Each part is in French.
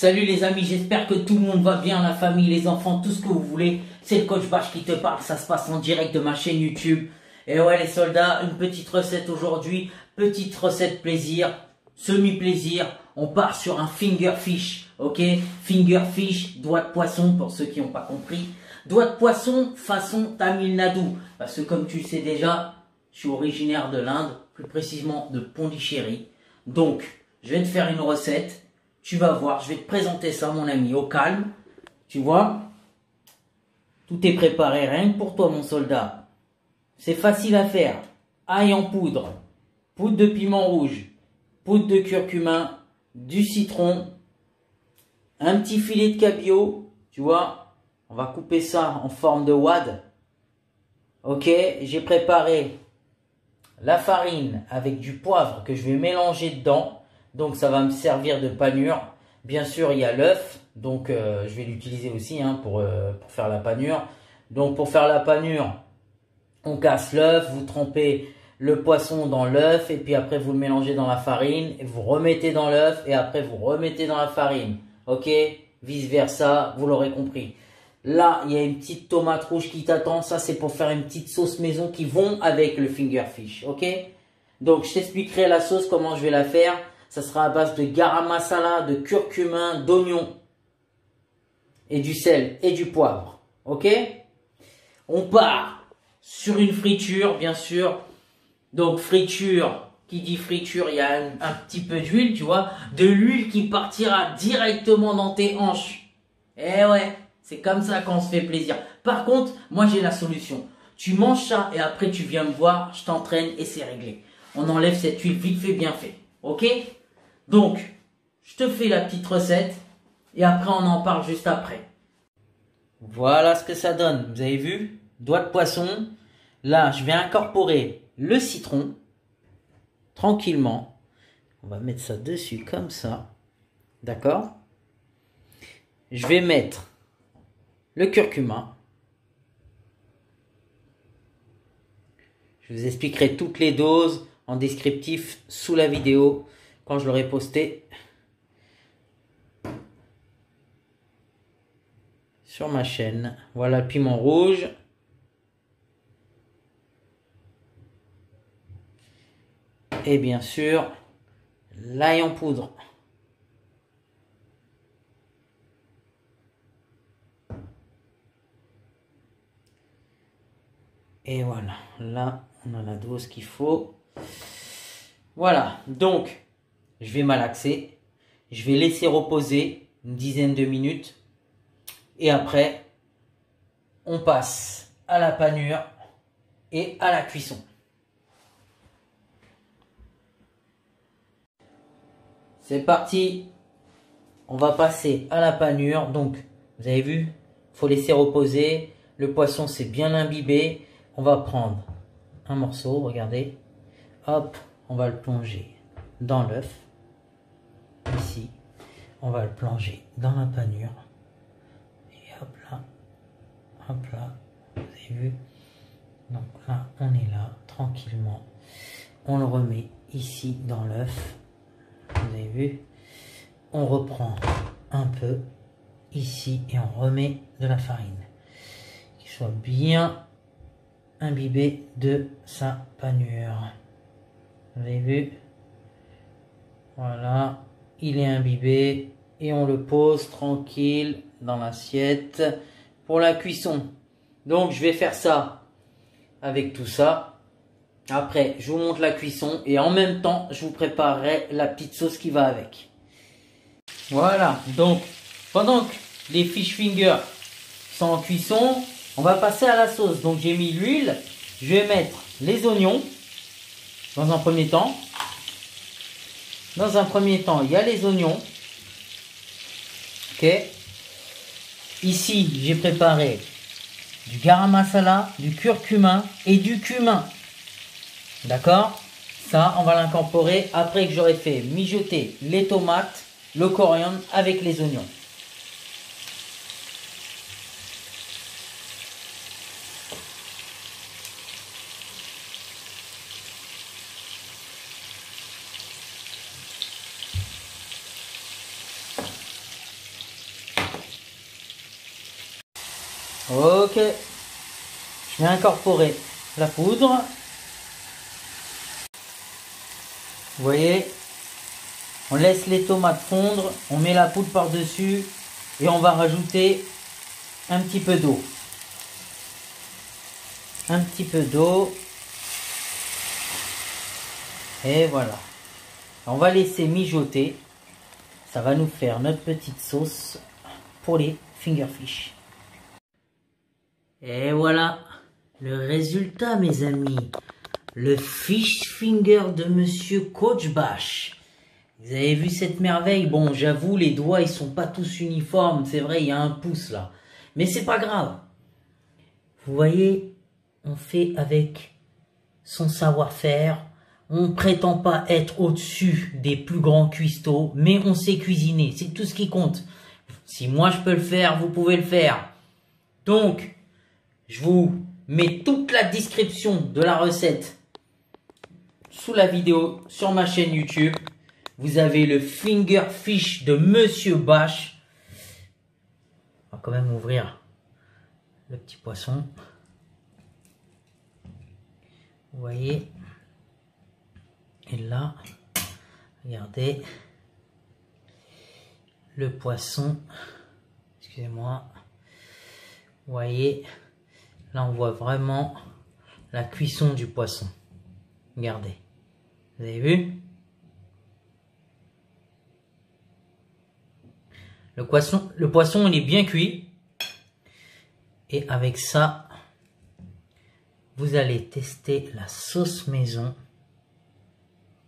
Salut les amis, j'espère que tout le monde va bien, la famille, les enfants, tout ce que vous voulez. C'est le coach Bach qui te parle, ça se passe en direct de ma chaîne YouTube. Et ouais les soldats, une petite recette aujourd'hui, petite recette plaisir, semi-plaisir. On part sur un finger fish, ok? Finger fish, doigt de poisson pour ceux qui n'ont pas compris. Doigt de poisson façon Tamil Nadu. Parce que comme tu le sais déjà, je suis originaire de l'Inde, plus précisément de Pondichéry. Donc, je vais te faire une recette. Tu vas voir, je vais te présenter ça mon ami, au calme. Tu vois, tout est préparé rien que pour toi mon soldat. C'est facile à faire. Ail en poudre, poudre de piment rouge, poudre de curcuma, du citron, un petit filet de cabillaud. Tu vois, on va couper ça en forme de wad. Ok, j'ai préparé la farine avec du poivre que je vais mélanger dedans. Donc ça va me servir de panure. Bien sûr il y a l'œuf. Donc je vais l'utiliser aussi pour faire la panure. Donc pour faire la panure, on casse l'œuf. Vous trempez le poisson dans l'œuf. Et puis après vous le mélangez dans la farine. Et vous remettez dans l'œuf. Et après vous remettez dans la farine. Ok, vice versa, vous l'aurez compris. Là, il y a une petite tomate rouge qui t'attend. Ça, c'est pour faire une petite sauce maison qui vont avec le finger fish. Ok? Donc, je t'expliquerai la sauce, comment je vais la faire. Ça sera à base de garam masala, de curcuma, d'oignon et du sel et du poivre. Ok? On part sur une friture, bien sûr. Donc, friture, qui dit friture, il y a un petit peu d'huile, tu vois. De l'huile qui partira directement dans tes hanches. Eh ouais, c'est comme ça qu'on se fait plaisir. Par contre, moi j'ai la solution. Tu manges ça et après tu viens me voir, je t'entraîne et c'est réglé. On enlève cette huile vite fait, bien fait. Ok? Donc, je te fais la petite recette et après on en parle juste après. Voilà ce que ça donne. Vous avez vu? Doigt de poisson. Là, je vais incorporer le citron. Tranquillement. On va mettre ça dessus comme ça. D'accord? Je vais mettre le curcuma. Je vous expliquerai toutes les doses en descriptif sous la vidéo quand je l'aurai posté sur ma chaîne. Voilà le piment rouge. Et bien sûr, l'ail en poudre. Et voilà, là, on a la dose qu'il faut. Voilà, donc, je vais malaxer. Je vais laisser reposer une dizaine de minutes. Et après, on passe à la panure et à la cuisson. C'est parti. On va passer à la panure. Donc, vous avez vu, il faut laisser reposer. Le poisson, c'est bien imbibé. On va prendre un morceau, regardez. Hop, on va le plonger dans l'œuf. Ici, on va le plonger dans la panure. Et hop là, vous avez vu. Donc là, on est là, tranquillement. On le remet ici dans l'œuf. Vous avez vu. On reprend un peu ici et on remet de la farine. Qu'il soit bien imbibé de sa panure. Vous avez vu? Voilà, il est imbibé et on le pose tranquille dans l'assiette pour la cuisson. Donc je vais faire ça avec tout ça. Après, je vous montre la cuisson et en même temps, je vous préparerai la petite sauce qui va avec. Voilà, donc pendant que les fish fingers sont en cuisson, on va passer à la sauce. Donc j'ai mis l'huile, je vais mettre les oignons dans un premier temps. Dans un premier temps, il y a les oignons. Ok. Ici, j'ai préparé du garam masala, du curcuma et du cumin. D'accord? Ça, on va l'incorporer après que j'aurai fait mijoter les tomates, le coriandre avec les oignons. Ok. Je vais incorporer la poudre. Vous voyez, on laisse les tomates fondre, on met la poudre par-dessus et on va rajouter un petit peu d'eau. Un petit peu d'eau. Et voilà. On va laisser mijoter. Ça va nous faire notre petite sauce pour les finger fish. Et voilà le résultat, mes amis. Le fish finger de Monsieur Coach Bash. Vous avez vu cette merveille? Bon, j'avoue, les doigts, ils sont pas tous uniformes. C'est vrai, il y a un pouce là. Mais c'est pas grave. Vous voyez, on fait avec son savoir-faire. On ne prétend pas être au-dessus des plus grands cuistots, mais on sait cuisiner. C'est tout ce qui compte. Si moi je peux le faire, vous pouvez le faire. Donc, je vous mets toute la description de la recette sous la vidéo sur ma chaîne YouTube. Vous avez le finger fish de Monsieur Bash. On va quand même ouvrir le petit poisson. Vous voyez. Et là, regardez. Le poisson. Excusez-moi. Vous voyez. Là, on voit vraiment la cuisson du poisson. Regardez. Vous avez vu? Le poisson, il est bien cuit. Et avec ça, vous allez tester la sauce maison.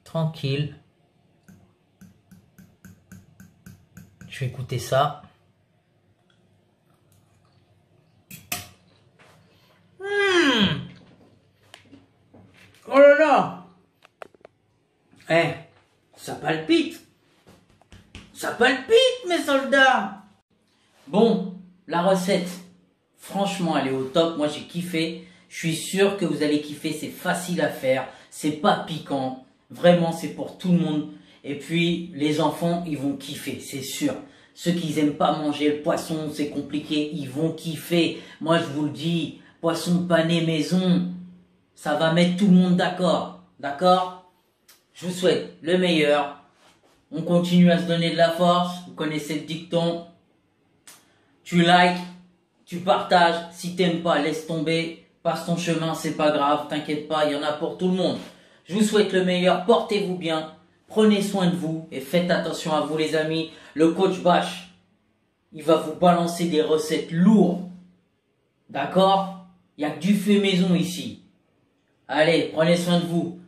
Tranquille. Je vais goûter ça. Oh là là! Eh, ça palpite! Ça palpite, mes soldats! Bon, la recette, franchement, elle est au top. Moi, j'ai kiffé. Je suis sûr que vous allez kiffer. C'est facile à faire. C'est pas piquant. Vraiment, c'est pour tout le monde. Et puis, les enfants, ils vont kiffer, c'est sûr. Ceux qui n'aiment pas manger le poisson, c'est compliqué, ils vont kiffer. Moi, je vous le dis, poisson pané maison, ça va mettre tout le monde d'accord. D'accord? Je vous souhaite le meilleur. On continue à se donner de la force. Vous connaissez le dicton. Tu likes, tu partages. Si t'aimes pas, laisse tomber. Passe ton chemin, c'est pas grave. T'inquiète pas, il y en a pour tout le monde. Je vous souhaite le meilleur. Portez-vous bien. Prenez soin de vous. Et faites attention à vous, les amis. Le coach Bash, il va vous balancer des recettes lourdes. D'accord? Il n'y a que du fait maison ici. Allez, prenez soin de vous.